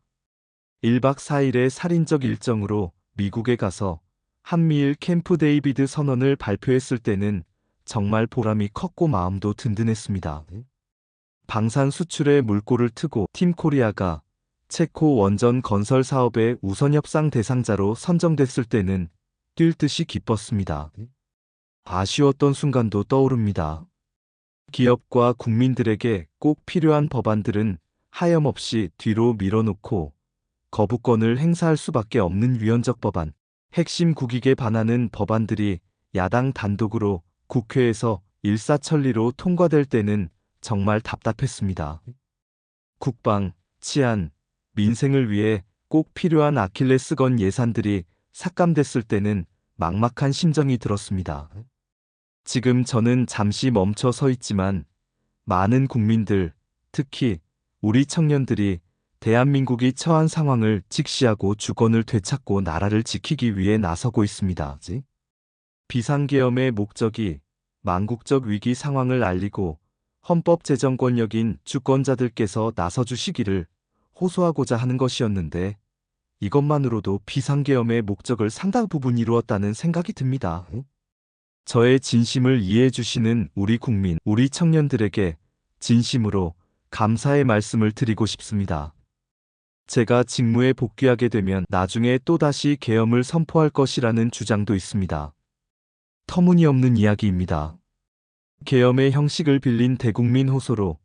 1박 4일의 살인적 일정으로 미국에 가서 한미일 캠프 데이비드 선언을 발표했을 때는 정말 보람이 컸고 마음도 든든했습니다. 방산 수출에 물꼬를 트고 팀코리아가 체코 원전 건설 사업의 우선 협상 대상자로 선정됐을 때는 뛸 듯이 기뻤습니다. 아쉬웠던 순간도 떠오릅니다. 기업과 국민들에게 꼭 필요한 법안들은 하염없이 뒤로 밀어놓고 거부권을 행사할 수밖에 없는 위헌적 법안, 핵심 국익에 반하는 법안들이 야당 단독으로 국회에서 일사천리로 통과될 때는 정말 답답했습니다. 국방, 치안, 민생을 위해 꼭 필요한 아킬레스건 예산들이 삭감됐을 때는 막막한 심정이 들었습니다. 지금 저는 잠시 멈춰 서 있지만 많은 국민들, 특히 우리 청년들이 대한민국이 처한 상황을 직시하고 주권을 되찾고 나라를 지키기 위해 나서고 있습니다. 비상계엄의 목적이 망국적 위기 상황을 알리고 헌법 제정 권력인 주권자들께서 나서주시기를 호소하고자 하는 것이었는데 이것만으로도 비상계엄의 목적을 상당 부분 이루었다는 생각이 듭니다. 저의 진심을 이해해 주시는 우리 국민, 우리 청년들에게 진심으로 감사의 말씀을 드리고 싶습니다. 제가 직무에 복귀하게 되면 나중에 또다시 계엄을 선포할 것이라는 주장도 있습니다. 터무니없는 이야기입니다. 계엄의 형식을 빌린 대국민 호소로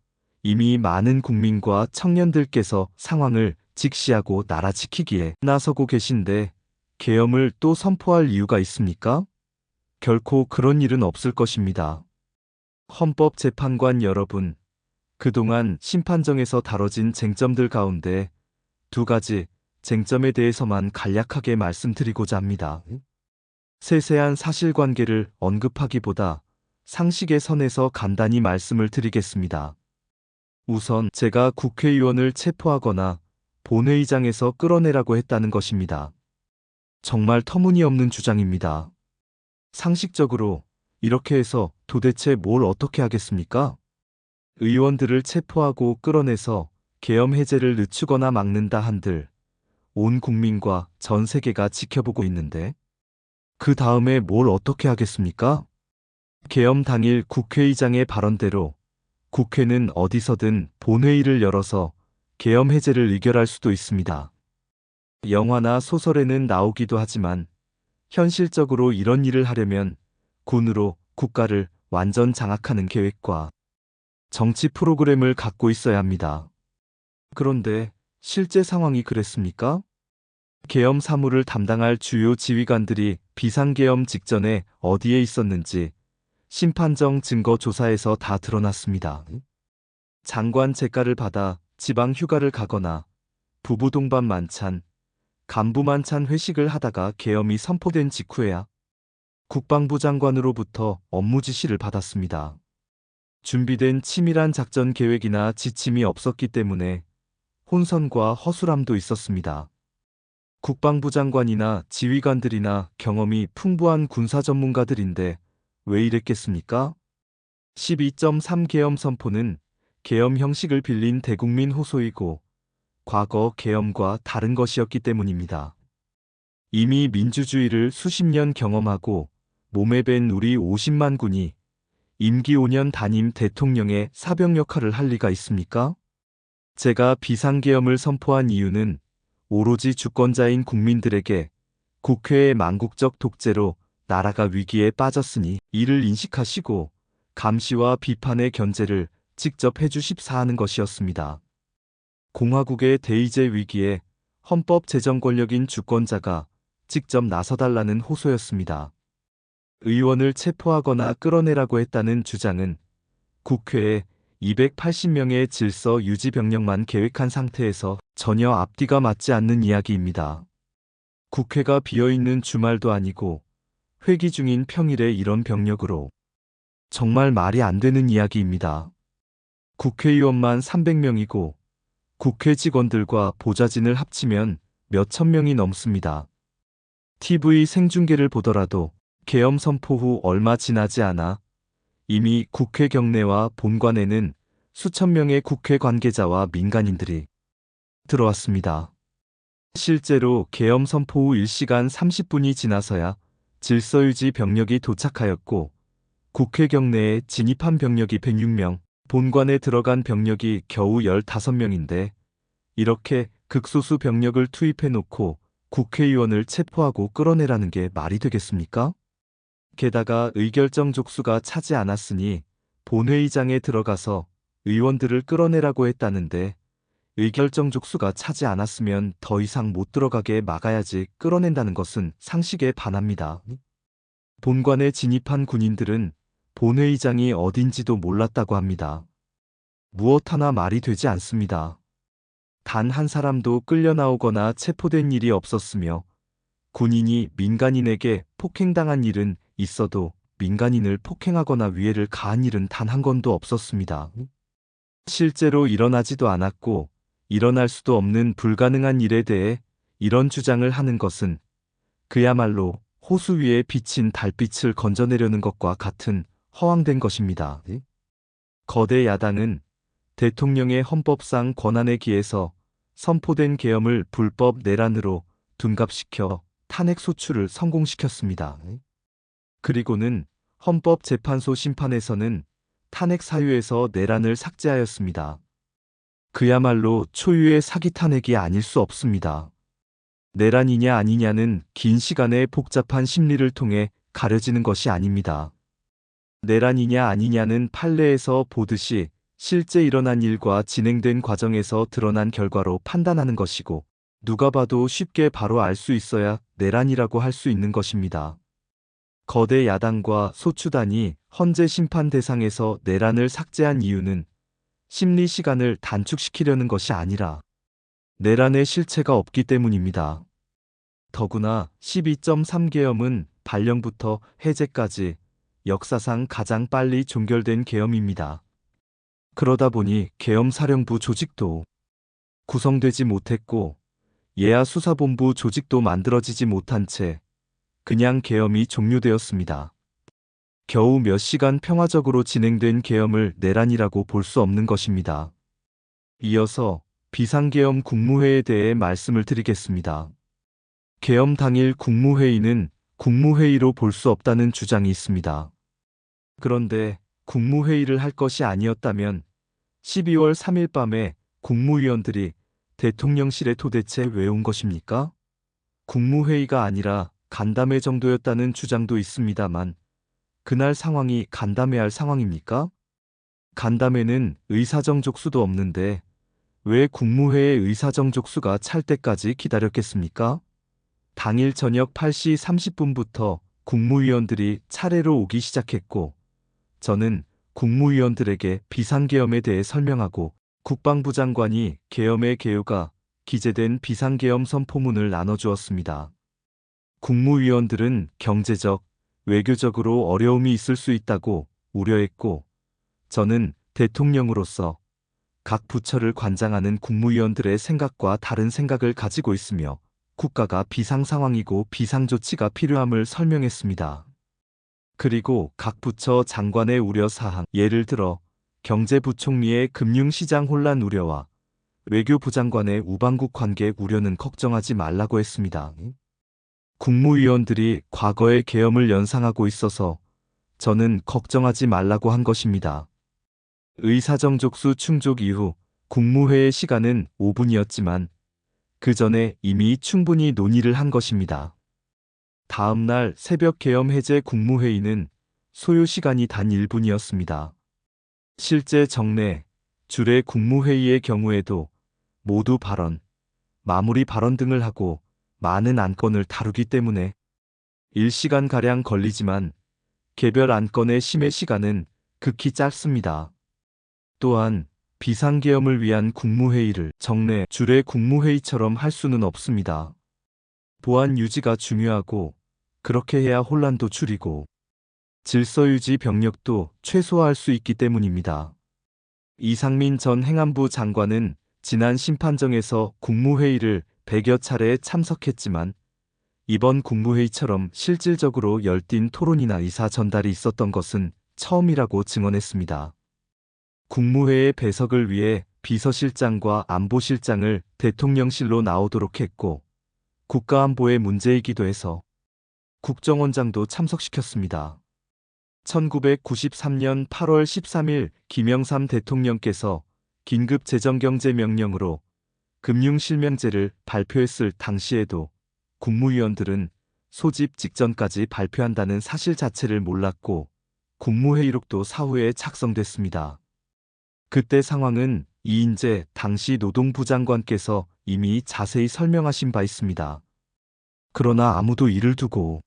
이미 많은 국민과 청년들께서 상황을 직시하고 나라 지키기에 나서고 계신데 계엄을 또 선포할 이유가 있습니까? 결코 그런 일은 없을 것입니다. 헌법재판관 여러분, 그동안 심판정에서 다뤄진 쟁점들 가운데 두 가지 쟁점에 대해서만 간략하게 말씀드리고자 합니다. 세세한 사실관계를 언급하기보다 상식의 선에서 간단히 말씀을 드리겠습니다. 우선 제가 국회의원을 체포하거나 본회의장에서 끌어내라고 했다는 것입니다. 정말 터무니없는 주장입니다. 상식적으로 이렇게 해서 도대체 뭘 어떻게 하겠습니까? 의원들을 체포하고 끌어내서 계엄 해제를 늦추거나 막는다 한들 온 국민과 전 세계가 지켜보고 있는데 그 다음에 뭘 어떻게 하겠습니까? 계엄 당일 국회의장의 발언대로 국회는 어디서든 본회의를 열어서 계엄 해제를 의결할 수도 있습니다. 영화나 소설에는 나오기도 하지만 현실적으로 이런 일을 하려면 군으로 국가를 완전 장악하는 계획과 정치 프로그램을 갖고 있어야 합니다. 그런데 실제 상황이 그랬습니까? 계엄 사무를 담당할 주요 지휘관들이 비상계엄 직전에 어디에 있었는지 심판정 증거 조사에서 다 드러났습니다. 장관 재가를 받아 지방 휴가를 가거나 부부 동반 만찬, 간부 만찬 회식을 하다가 계엄이 선포된 직후에야 국방부 장관으로부터 업무 지시를 받았습니다. 준비된 치밀한 작전 계획이나 지침이 없었기 때문에 혼선과 허술함도 있었습니다. 국방부 장관이나 지휘관들이나 경험이 풍부한 군사 전문가들인데 왜 이랬겠습니까? 12.3 계엄 선포는 계엄 형식을 빌린 대국민 호소이고 과거 계엄과 다른 것이었기 때문입니다. 이미 민주주의를 수십 년 경험하고 몸에 밴 우리 50만 군이 임기 5년 단임 대통령의 사병 역할을 할 리가 있습니까? 제가 비상계엄을 선포한 이유는 오로지 주권자인 국민들에게 국회의 망국적 독재로 나라가 위기에 빠졌으니 이를 인식하시고 감시와 비판의 견제를 직접 해주십사 하는 것이었습니다. 공화국의 대의제 위기에 헌법 제정 권력인 주권자가 직접 나서달라는 호소였습니다. 의원을 체포하거나 끌어내라고 했다는 주장은 국회에 280명의 질서 유지 병력만 계획한 상태에서 전혀 앞뒤가 맞지 않는 이야기입니다. 국회가 비어있는 주말도 아니고 회기 중인 평일에 이런 병력으로 정말 말이 안 되는 이야기입니다. 국회의원만 300명이고 국회 직원들과 보좌진을 합치면 몇천 명이 넘습니다. TV 생중계를 보더라도 계엄 선포 후 얼마 지나지 않아 이미 국회 경내와 본관에는 수천 명의 국회 관계자와 민간인들이 들어왔습니다. 실제로 계엄 선포 후 1시간 30분이 지나서야 질서유지 병력이 도착하였고 국회 경내에 진입한 병력이 106명, 본관에 들어간 병력이 겨우 15명인데 이렇게 극소수 병력을 투입해 놓고 국회의원을 체포하고 끌어내라는 게 말이 되겠습니까? 게다가 의결정 족수가 차지 않았으니 본회의장에 들어가서 의원들을 끌어내라고 했다는데 의결정 족수가 차지 않았으면 더 이상 못 들어가게 막아야지 끌어낸다는 것은 상식에 반합니다. 본관에 진입한 군인들은 본회의장이 어딘지도 몰랐다고 합니다. 무엇 하나 말이 되지 않습니다. 단 한 사람도 끌려 나오거나 체포된 일이 없었으며 군인이 민간인에게 폭행당한 일은 있어도 민간인을 폭행하거나 위해를 가한 일은 단 한 건도 없었습니다. 실제로 일어나지도 않았고 일어날 수도 없는 불가능한 일에 대해 이런 주장을 하는 것은 그야말로 호수 위에 비친 달빛을 건져내려는 것과 같은 허황된 것입니다. 거대 야당은 대통령의 헌법상 권한에 기해서 선포된 계엄을 불법 내란으로 둔갑시켜 탄핵 소추를 성공시켰습니다. 그리고는 헌법재판소 심판에서는 탄핵 사유에서 내란을 삭제하였습니다. 그야말로 초유의 사기 탄핵이 아닐 수 없습니다. 내란이냐 아니냐는 긴 시간의 복잡한 심리를 통해 가려지는 것이 아닙니다. 내란이냐 아니냐는 판례에서 보듯이 실제 일어난 일과 진행된 과정에서 드러난 결과로 판단하는 것이고 누가 봐도 쉽게 바로 알 수 있어야 내란이라고 할 수 있는 것입니다. 거대 야당과 소추단이 헌재 심판 대상에서 내란을 삭제한 이유는 심리 시간을 단축시키려는 것이 아니라 내란의 실체가 없기 때문입니다. 더구나 12.3 계엄은 발령부터 해제까지 역사상 가장 빨리 종결된 계엄입니다. 그러다 보니 계엄사령부 조직도 구성되지 못했고 예하수사본부 조직도 만들어지지 못한 채 그냥 계엄이 종료되었습니다. 겨우 몇 시간 평화적으로 진행된 계엄을 내란이라고 볼 수 없는 것입니다. 이어서 비상계엄 국무회의에 대해 말씀을 드리겠습니다. 계엄 당일 국무회의는 국무회의로 볼 수 없다는 주장이 있습니다. 그런데 국무회의를 할 것이 아니었다면 12월 3일 밤에 국무위원들이 대통령실에 도대체 왜 온 것입니까? 국무회의가 아니라 간담회 정도였다는 주장도 있습니다만 그날 상황이 간담회할 상황입니까? 간담회는 의사정 족수도 없는데 왜 국무회의 의사정 족수가 찰 때까지 기다렸겠습니까? 당일 저녁 8시 30분부터 국무위원들이 차례로 오기 시작했고 저는 국무위원들에게 비상계엄에 대해 설명하고 국방부 장관이 계엄의 개요가 기재된 비상계엄 선포문을 나눠주었습니다. 국무위원들은 경제적, 외교적으로 어려움이 있을 수 있다고 우려했고 저는 대통령으로서 각 부처를 관장하는 국무위원들의 생각과 다른 생각을 가지고 있으며 국가가 비상 상황이고 비상 조치가 필요함을 설명했습니다. 그리고 각 부처 장관의 우려 사항, 예를 들어 경제부총리의 금융시장 혼란 우려와 외교부 장관의 우방국 관계 우려는 걱정하지 말라고 했습니다. 국무위원들이 과거의 계엄을 연상하고 있어서 저는 걱정하지 말라고 한 것입니다. 의사정족수 충족 이후 국무회의 시간은 5분이었지만 그 전에 이미 충분히 논의를 한 것입니다. 다음 날 새벽 계엄 해제 국무회의는 소요 시간이 단 1분이었습니다. 실제 정례, 주례 국무회의의 경우에도 모두 발언, 마무리 발언 등을 하고 많은 안건을 다루기 때문에 1시간가량 걸리지만 개별 안건의 심의 시간은 극히 짧습니다. 또한 비상계엄을 위한 국무회의를 정례, 주례 국무회의처럼 할 수는 없습니다. 보안 유지가 중요하고 그렇게 해야 혼란도 줄이고 질서유지 병력도 최소화할 수 있기 때문입니다. 이상민 전 행안부 장관은 지난 심판정에서 국무회의를 100여 차례 참석했지만 이번 국무회의처럼 실질적으로 열띤 토론이나 의사 전달이 있었던 것은 처음이라고 증언했습니다. 국무회의 배석을 위해 비서실장과 안보실장을 대통령실로 나오도록 했고 국가안보의 문제이기도 해서 국정원장도 참석시켰습니다. 1993년 8월 13일 김영삼 대통령께서 긴급 재정경제명령으로 금융실명제를 발표했을 당시에도 국무위원들은 소집 직전까지 발표한다는 사실 자체를 몰랐고 국무회의록도 사후에 작성됐습니다. 그때 상황은 이인재 당시 노동부 장관께서 이미 자세히 설명하신 바 있습니다. 그러나 아무도 이를 두고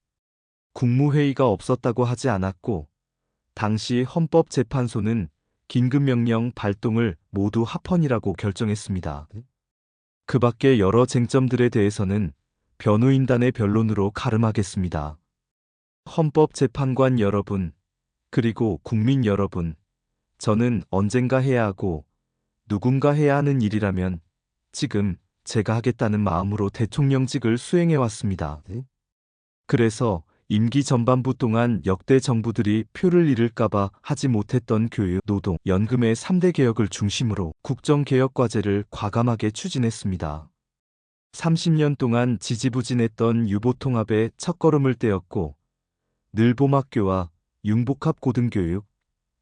국무회의가 없었다고 하지 않았고 당시 헌법재판소는 긴급명령 발동을 모두 합헌이라고 결정했습니다. 그 밖에 여러 쟁점들에 대해서는 변호인단의 변론으로 가름하겠습니다. 헌법재판관 여러분, 그리고 국민 여러분, 저는 언젠가 해야 하고 누군가 해야 하는 일이라면 지금 제가 하겠다는 마음으로 대통령직을 수행해 왔습니다. 그래서 임기 전반부 동안 역대 정부들이 표를 잃을까봐 하지 못했던 교육, 노동, 연금의 3대 개혁을 중심으로 국정개혁 과제를 과감하게 추진했습니다. 30년 동안 지지부진했던 유보통합의 첫걸음을 떼었고 늘봄학교와 융복합 고등교육,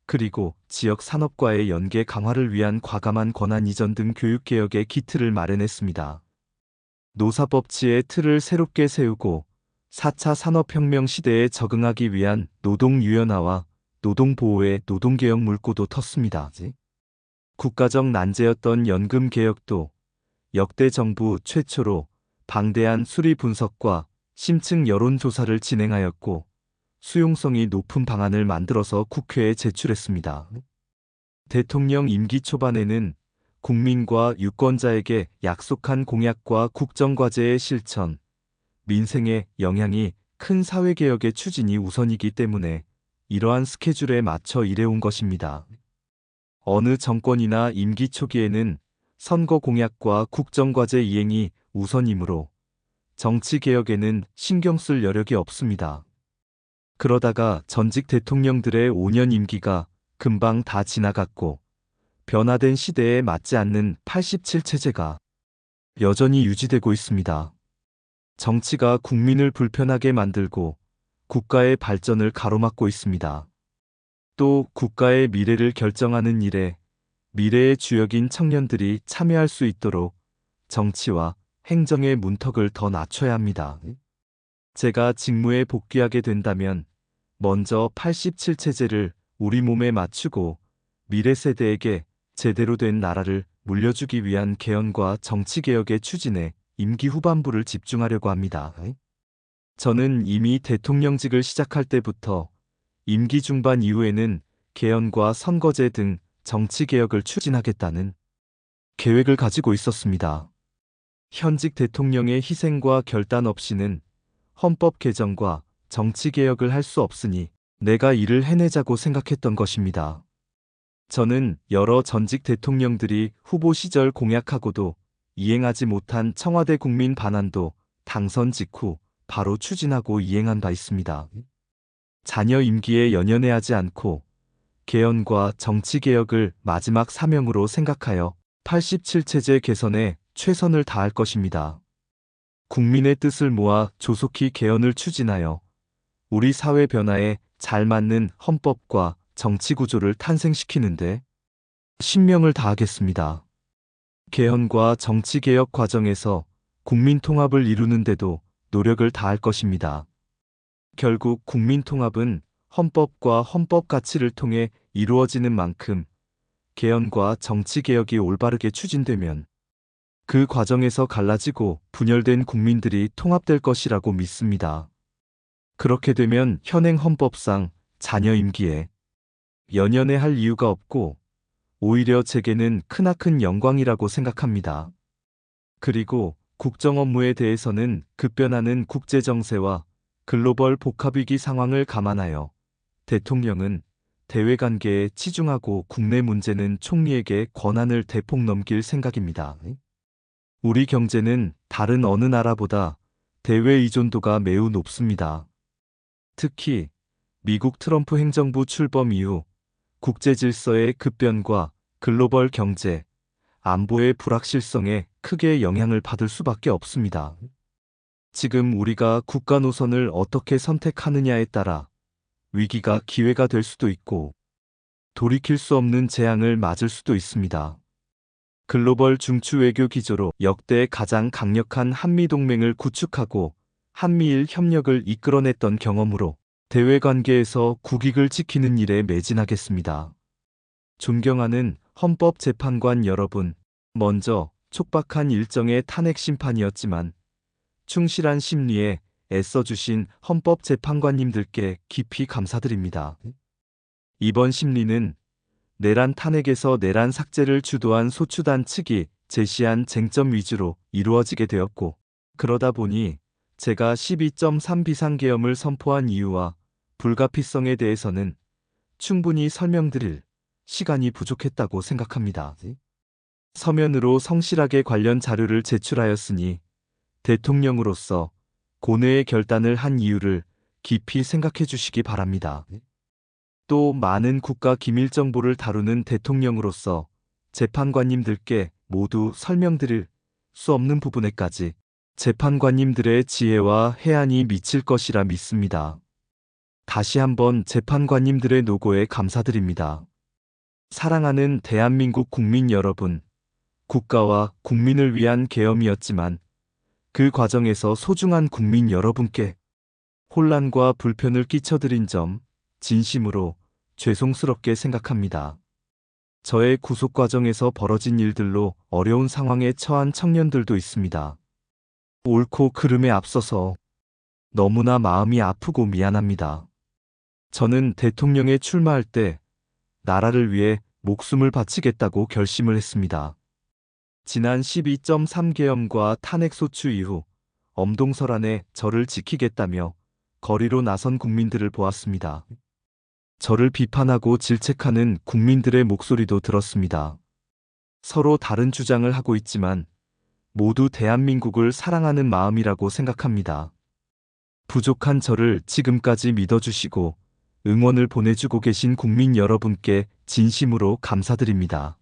그리고 지역 산업과의 연계 강화를 위한 과감한 권한 이전 등 교육개혁의 기틀을 마련했습니다. 노사법치의 틀을 새롭게 세우고 4차 산업혁명 시대에 적응하기 위한 노동 유연화와 노동보호의 노동개혁 물꼬도 텄습니다. 국가적 난제였던 연금개혁도 역대 정부 최초로 방대한 수리 분석과 심층 여론조사를 진행하였고 수용성이 높은 방안을 만들어서 국회에 제출했습니다. 대통령 임기 초반에는 국민과 유권자에게 약속한 공약과 국정과제의 실천, 민생의 영향이 큰 사회개혁의 추진이 우선이기 때문에 이러한 스케줄에 맞춰 일해온 것입니다. 어느 정권이나 임기 초기에는 선거 공약과 국정과제 이행이 우선이므로 정치개혁에는 신경 쓸 여력이 없습니다. 그러다가 전직 대통령들의 5년 임기가 금방 다 지나갔고 변화된 시대에 맞지 않는 87체제가 여전히 유지되고 있습니다. 정치가 국민을 불편하게 만들고 국가의 발전을 가로막고 있습니다. 또 국가의 미래를 결정하는 일에 미래의 주역인 청년들이 참여할 수 있도록 정치와 행정의 문턱을 더 낮춰야 합니다. 제가 직무에 복귀하게 된다면 먼저 87체제를 우리 몸에 맞추고 미래 세대에게 제대로 된 나라를 물려주기 위한 개헌과 정치개혁의 추진에 임기 후반부를 집중하려고 합니다. 저는 이미 대통령직을 시작할 때부터 임기 중반 이후에는 개헌과 선거제 등 정치개혁을 추진하겠다는 계획을 가지고 있었습니다. 현직 대통령의 희생과 결단 없이는 헌법 개정과 정치개혁을 할 수 없으니 내가 이를 해내자고 생각했던 것입니다. 저는 여러 전직 대통령들이 후보 시절 공약하고도 이행하지 못한 청와대 국민 반환도 당선 직후 바로 추진하고 이행한 바 있습니다. 자녀 임기에 연연해 하지 않고 개헌과 정치개혁을 마지막 사명으로 생각하여 87체제 개선에 최선을 다할 것입니다. 국민의 뜻을 모아 조속히 개헌을 추진하여 우리 사회 변화에 잘 맞는 헌법과 정치구조를 탄생시키는데 신명을 다하겠습니다. 개헌과 정치개혁 과정에서 국민통합을 이루는데도 노력을 다할 것입니다. 결국 국민통합은 헌법과 헌법 가치를 통해 이루어지는 만큼 개헌과 정치개혁이 올바르게 추진되면 그 과정에서 갈라지고 분열된 국민들이 통합될 것이라고 믿습니다. 그렇게 되면 현행 헌법상 자녀 임기에 연연해 할 이유가 없고 오히려 제게는 크나큰 영광이라고 생각합니다. 그리고 국정 업무에 대해서는 급변하는 국제 정세와 글로벌 복합위기 상황을 감안하여 대통령은 대외 관계에 치중하고 국내 문제는 총리에게 권한을 대폭 넘길 생각입니다. 우리 경제는 다른 어느 나라보다 대외 의존도가 매우 높습니다. 특히 미국 트럼프 행정부 출범 이후 국제 질서의 급변과 글로벌 경제, 안보의 불확실성에 크게 영향을 받을 수밖에 없습니다. 지금 우리가 국가 노선을 어떻게 선택하느냐에 따라 위기가 기회가 될 수도 있고 돌이킬 수 없는 재앙을 맞을 수도 있습니다. 글로벌 중추 외교 기조로 역대 가장 강력한 한미 동맹을 구축하고 한미일 협력을 이끌어냈던 경험으로 대외 관계에서 국익을 지키는 일에 매진하겠습니다. 존경하는 헌법재판관 여러분, 먼저 촉박한 일정의 탄핵 심판이었지만 충실한 심리에 애써주신 헌법재판관님들께 깊이 감사드립니다. 이번 심리는 내란 탄핵에서 내란 삭제를 주도한 소추단 측이 제시한 쟁점 위주로 이루어지게 되었고, 그러다 보니 제가 12.3 비상계엄을 선포한 이유와 불가피성에 대해서는 충분히 설명드릴 시간이 부족했다고 생각합니다. 서면으로 성실하게 관련 자료를 제출하였으니 대통령으로서 고뇌의 결단을 한 이유를 깊이 생각해 주시기 바랍니다. 또 많은 국가 기밀 정보를 다루는 대통령으로서 재판관님들께 모두 설명드릴 수 없는 부분에까지 재판관님들의 지혜와 해안이 미칠 것이라 믿습니다. 다시 한번 재판관님들의 노고에 감사드립니다. 사랑하는 대한민국 국민 여러분, 국가와 국민을 위한 계엄이었지만 그 과정에서 소중한 국민 여러분께 혼란과 불편을 끼쳐드린 점 진심으로 죄송스럽게 생각합니다. 저의 구속 과정에서 벌어진 일들로 어려운 상황에 처한 청년들도 있습니다. 옳고 그름에 앞서서 너무나 마음이 아프고 미안합니다. 저는 대통령에 출마할 때 나라를 위해 목숨을 바치겠다고 결심을 했습니다. 지난 12.3 계엄과 탄핵소추 이후 엄동설안에 저를 지키겠다며 거리로 나선 국민들을 보았습니다. 저를 비판하고 질책하는 국민들의 목소리도 들었습니다. 서로 다른 주장을 하고 있지만 모두 대한민국을 사랑하는 마음이라고 생각합니다. 부족한 저를 지금까지 믿어주시고 응원을 보내주고 계신 국민 여러분께 진심으로 감사드립니다.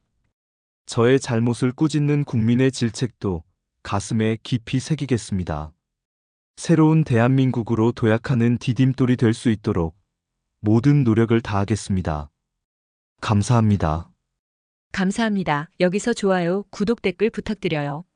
저의 잘못을 꾸짖는 국민의 질책도 가슴에 깊이 새기겠습니다. 새로운 대한민국으로 도약하는 디딤돌이 될 수 있도록 모든 노력을 다하겠습니다. 감사합니다.
감사합니다. 여기서 좋아요, 구독, 댓글 부탁드려요.